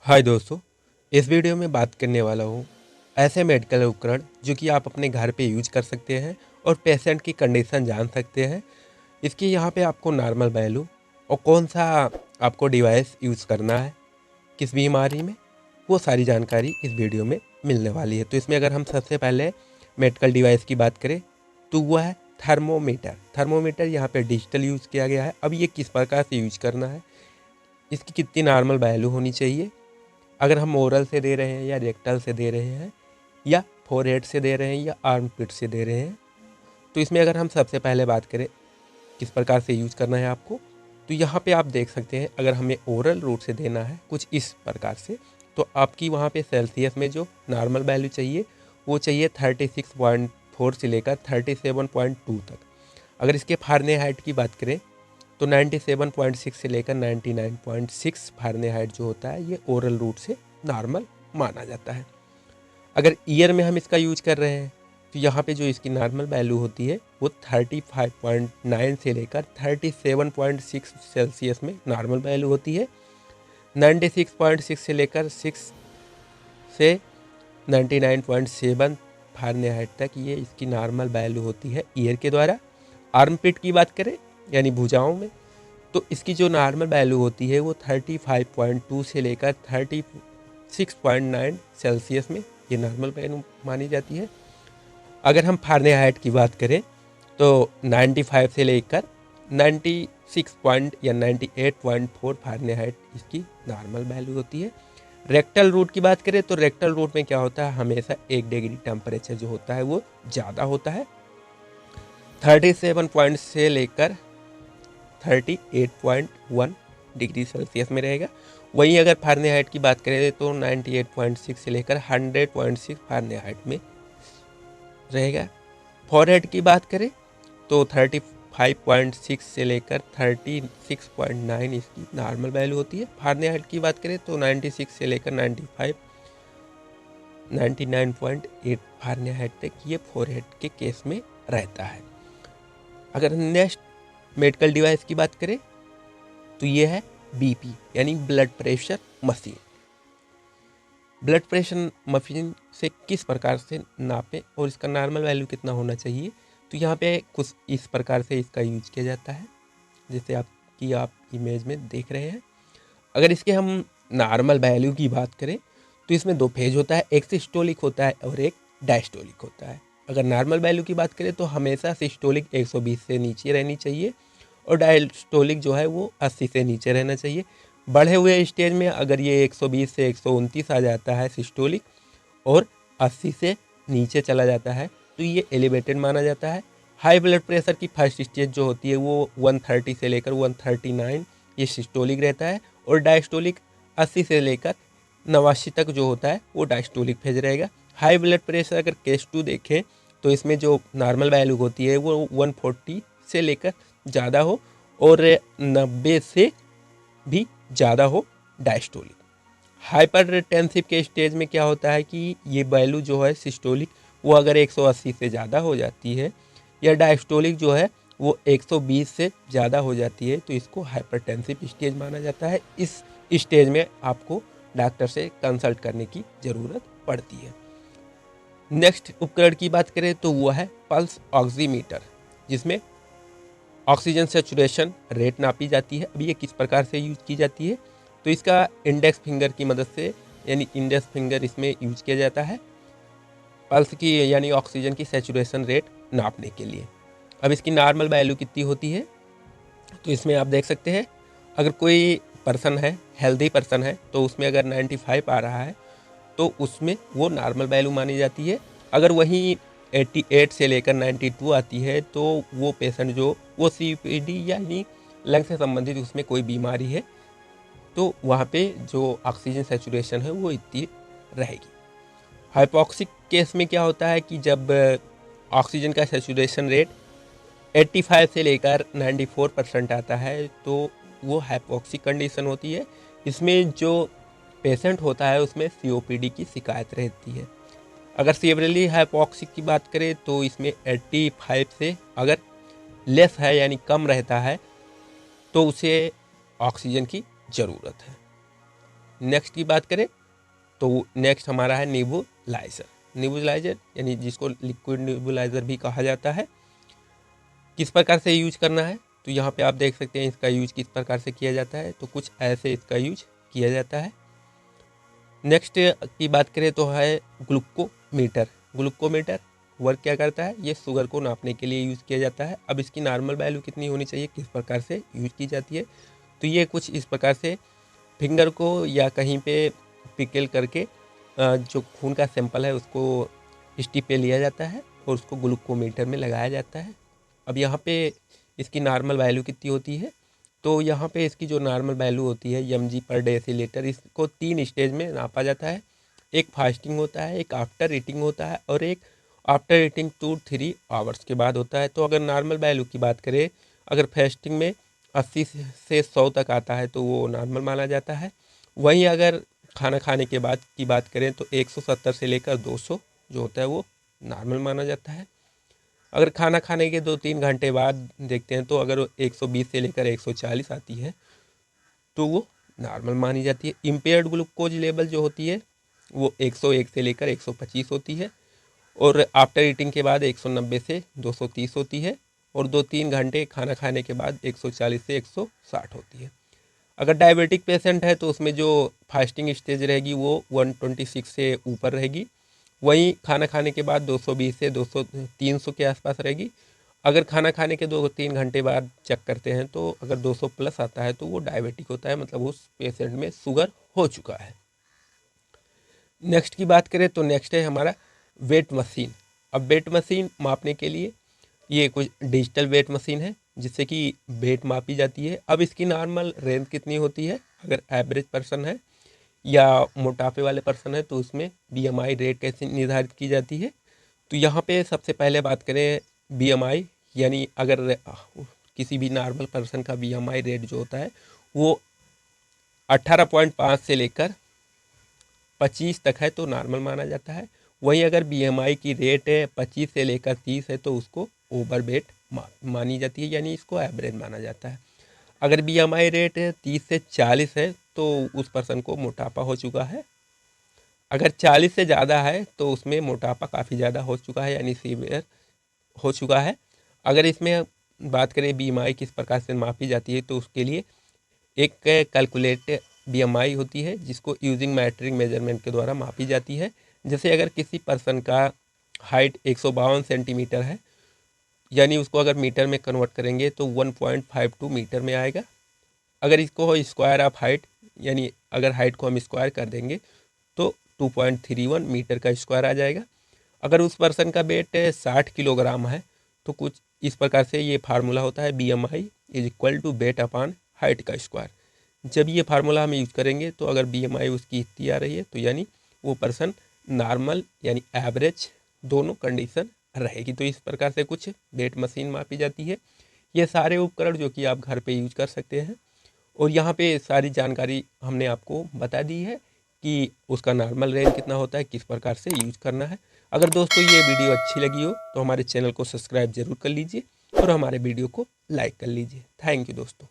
हाय दोस्तों, इस वीडियो में बात करने वाला हूँ ऐसे मेडिकल उपकरण जो कि आप अपने घर पे यूज कर सकते हैं और पेशेंट की कंडीशन जान सकते हैं। इसकी यहाँ पे आपको नॉर्मल वैल्यू और कौन सा आपको डिवाइस यूज़ करना है किस बीमारी में, वो सारी जानकारी इस वीडियो में मिलने वाली है। तो इसमें अगर हम सबसे पहले मेडिकल डिवाइस की बात करें तो वो है थर्मोमीटर। थर्मोमीटर यहाँ पे डिजिटल यूज़ किया गया है। अब ये किस प्रकार से यूज करना है, इसकी कितनी नॉर्मल वैल्यू होनी चाहिए, अगर हम ओरल से दे रहे हैं या रेक्टल से दे रहे हैं या फोरहेड से दे रहे हैं या आर्म पिट से दे रहे हैं। तो इसमें अगर हम सबसे पहले बात करें किस प्रकार से यूज़ करना है आपको, तो यहाँ पे आप देख सकते हैं अगर हमें ओरल रूट से देना है कुछ इस प्रकार से, तो आपकी वहाँ पे सेल्सियस में जो नॉर्मल वैल्यू चाहिए वो चाहिए 36.4 से लेकर 37.2 तक। अगर इसके फारेनहाइट की बात करें तो 97.6 से लेकर 99.6 फारेनहाइट जो होता है ये ओरल रूट से नॉर्मल माना जाता है। अगर ईयर में हम इसका यूज कर रहे हैं तो यहाँ पे जो इसकी नॉर्मल वैल्यू होती है वो 35.9 से लेकर 37.6 सेल्सियस में नॉर्मल वैल्यू होती है। 96.6 से लेकर 6 से 99.7 फारेनहाइट तक ये इसकी नॉर्मल वैल्यू होती है ईयर के द्वारा। आर्मपिट की बात करें यानी भुजाओं में, तो इसकी जो नॉर्मल वैल्यू होती है वो 35.2 से लेकर 36.9 सेल्सियस में ये नॉर्मल वैल्यू मानी जाती है। अगर हम फारेनहाइट की बात करें तो 95 से लेकर 98.4 फारेनहाइट इसकी नॉर्मल वैल्यू होती है। रेक्टल रूट की बात करें तो रेक्टल रूट में क्या होता है, हमेशा 1 डिग्री टेम्परेचर जो होता है वो ज़्यादा होता है। 37 पॉइंट से लेकर 38.1 डिग्री सेल्सियस में रहेगा। वहीं अगर फारेनहाइट की बात करें तो 98.6 से लेकर 100.6 फारेनहाइट में रहेगा। फोरहेड की बात करें तो 35.6 से लेकर 36.9 इसकी नॉर्मल वैल्यू होती है। फारेनहाइट की बात करें तो 96 से लेकर 99.8 फारेनहाइट तक ये फोरहेड के केस में रहता है। अगर नेक्स्ट मेडिकल डिवाइस की बात करें तो ये है बीपी यानी blood pressure machine. Blood pressure machine से किस प्रकार से नापें और इसका नॉर्मल वैल्यू कितना होना चाहिए, तो यहाँ पे कुछ इस प्रकार से इसका यूज किया जाता है जैसे आप इमेज में देख रहे हैं। अगर इसके हम नॉर्मल वैल्यू की बात करें तो इसमें 2 फेज होता है, एक सिस्टोलिक होता है और एक डायस्टोलिक होता है। अगर नॉर्मल वैल्यू की बात करें तो हमेशा सिस्टोलिक 120 से नीचे रहनी चाहिए और डायस्टोलिक जो है वो 80 से नीचे रहना चाहिए। बढ़े हुए स्टेज में अगर ये 120 से 129 आ जाता है सिस्टोलिक और 80 से नीचे चला जाता है तो ये एलिवेटेड माना जाता है। हाई ब्लड प्रेशर की फर्स्ट स्टेज जो होती है वो 130 से लेकर 139 ये सिस्टोलिक रहता है और डायस्टोलिक 80 से लेकर 89 तक जो होता है वो डायस्टोलिक फेज रहेगा। हाई ब्लड प्रेशर अगर केस 2 देखें तो इसमें जो नॉर्मल वैल्यू होती है वो 140 से लेकर ज़्यादा हो और 90 से भी ज़्यादा हो डायस्टोलिक। हाइपरटेंसिव के स्टेज में क्या होता है कि ये वैल्यू जो है सिस्टोलिक वो अगर 180 से ज़्यादा हो जाती है या डायस्टोलिक जो है वो 120 से ज़्यादा हो जाती है तो इसको हाइपरटेंसिव स्टेज माना जाता है। इस स्टेज में आपको डॉक्टर से कंसल्ट करने की ज़रूरत पड़ती है। नेक्स्ट उपकरण की बात करें तो वो है पल्स ऑक्सीमीटर, जिसमें ऑक्सीजन सेचुरेशन रेट नापी जाती है। अब ये किस प्रकार से यूज की जाती है, तो इसका इंडेक्स फिंगर की मदद से यानी इंडेक्स फिंगर इसमें यूज किया जाता है पल्स की यानी ऑक्सीजन की सेचुरेशन रेट नापने के लिए। अब इसकी नॉर्मल वैल्यू कितनी होती है, तो इसमें आप देख सकते हैं अगर कोई पर्सन है हेल्दी पर्सन है तो उसमें अगर 95 आ रहा है तो उसमें वो नॉर्मल वैल्यू मानी जाती है। अगर वहीं 88 से लेकर 92 आती है तो वो पेशेंट जो वो COPD यानी लंग से संबंधित उसमें कोई बीमारी है तो वहाँ पे जो ऑक्सीजन सेचुरेशन है वो इतनी रहेगी। हाइपोक्सिक केस में क्या होता है कि जब ऑक्सीजन का सेचुरेशन रेट 85 से लेकर 94% आता है तो वो हाइपोक्सिक कंडीशन होती है। इसमें जो पेशेंट होता है उसमें COPD की शिकायत रहती है। अगर सीवरली हाइपोक्सिक की बात करें तो इसमें 85 से अगर लेस है यानी कम रहता है तो उसे ऑक्सीजन की ज़रूरत है। नेक्स्ट की बात करें तो नेक्स्ट हमारा है नेबुलाइज़र। नेबुलाइज़र यानी जिसको लिक्विड नेबुलाइज़र भी कहा जाता है। किस प्रकार से यूज करना है तो यहाँ पे आप देख सकते हैं इसका यूज किस प्रकार से किया जाता है। तो कुछ ऐसे इसका यूज किया जाता है। नेक्स्ट की बात करें तो है ग्लूकोमीटर। ग्लूकोमीटर वर्क क्या करता है, ये शुगर को नापने के लिए यूज़ किया जाता है। अब इसकी नॉर्मल वैल्यू कितनी होनी चाहिए, किस प्रकार से यूज की जाती है, तो ये कुछ इस प्रकार से फिंगर को या कहीं पे पिकल करके जो खून का सैंपल है उसको स्टिप पे लिया जाता है और उसको ग्लूकोमीटर में लगाया जाता है। अब यहाँ पे इसकी नॉर्मल वैल्यू कितनी होती है, तो यहाँ पे इसकी जो नॉर्मल वैल्यू होती है mg/dL, इसको 3 स्टेज में नापा जाता है। एक फास्टिंग होता है, एक आफ्टर ईटिंग होता है और एक आफ्टर ईटिंग 2-3 आवर्स के बाद होता है। तो अगर नॉर्मल वैल्यू की बात करें, अगर फास्टिंग में 80 से 100 तक आता है तो वो नॉर्मल माना जाता है। वहीं अगर खाना खाने के बाद की बात करें तो 170 से लेकर 200 जो होता है वो नॉर्मल माना जाता है। अगर खाना खाने के 2-3 घंटे बाद देखते हैं तो अगर 120 से लेकर 140 आती है तो वो नॉर्मल मानी जाती है। इम्पेयर्ड ग्लूकोज लेवल जो होती है वो 101 से लेकर 125 होती है और आफ्टर ईटिंग के बाद 190 से 230 होती है और 2-3 घंटे खाना खाने के बाद 140 से 160 होती है। अगर डायबिटिक पेशेंट है तो उसमें जो फास्टिंग स्टेज रहेगी वो 126 से ऊपर रहेगी। वहीं खाना खाने के बाद 220 से 300 के आसपास रहेगी। अगर खाना खाने के 2-3 घंटे बाद चेक करते हैं तो अगर 200 प्लस आता है तो वो डायबिटिक होता है, मतलब उस पेशेंट में शुगर हो चुका है। नेक्स्ट की बात करें तो नेक्स्ट है हमारा वेट मशीन। अब वेट मशीन मापने के लिए ये कुछ डिजिटल वेट मशीन है जिससे कि वेट मापी जाती है। अब इसकी नॉर्मल रेंज कितनी होती है, अगर एवरेज पर्सन है या मोटापे वाले पर्सन है तो उसमें BMI रेट कैसे निर्धारित की जाती है। तो यहाँ पे सबसे पहले बात करें BMI, यानी अगर किसी भी नॉर्मल पर्सन का BMI रेट जो होता है वो 18.5 से लेकर 25 तक है तो नॉर्मल माना जाता है। वहीं अगर BMI की रेट 25 से लेकर 30 है तो उसको ओवरवेट मानी जाती है, यानी इसको एवरेज माना जाता है। अगर BMI रेट 30 से 40 है तो उस पर्सन को मोटापा हो चुका है। अगर 40 से ज़्यादा है तो उसमें मोटापा काफ़ी ज़्यादा हो चुका है, यानी सीवियर हो चुका है। अगर इसमें बात करें BMI किस प्रकार से मापी जाती है तो उसके लिए एक कैलकुलेट BMI होती है जिसको यूजिंग मैट्रिक मेजरमेंट के द्वारा मापी जाती है। जैसे अगर किसी पर्सन का हाइट 152 सेंटीमीटर है, यानी उसको अगर मीटर में कन्वर्ट करेंगे तो 1.52 मीटर में आएगा। अगर इसको हो स्क्वायर ऑफ हाइट, यानी अगर हाइट को हम स्क्वायर कर देंगे तो 2.31 मीटर का स्क्वायर आ जाएगा। अगर उस पर्सन का वेट 60 किलोग्राम है तो कुछ इस प्रकार से ये फार्मूला होता है BMI = वेट अपॉन हाइट का स्क्वायर। जब ये फार्मूला हम यूज़ करेंगे तो अगर BMI उसकी इतनी आ रही है तो यानी वो पर्सन नॉर्मल यानी एवरेज दोनों कंडीशन रहेगी। तो इस प्रकार से कुछ वेट मशीन मापी जाती है। ये सारे उपकरण जो कि आप घर पे यूज कर सकते हैं और यहाँ पे सारी जानकारी हमने आपको बता दी है कि उसका नॉर्मल रेंज कितना होता है, किस प्रकार से यूज करना है। अगर दोस्तों ये वीडियो अच्छी लगी हो तो हमारे चैनल को सब्सक्राइब जरूर कर लीजिए और हमारे वीडियो को लाइक कर लीजिए। थैंक यू दोस्तों।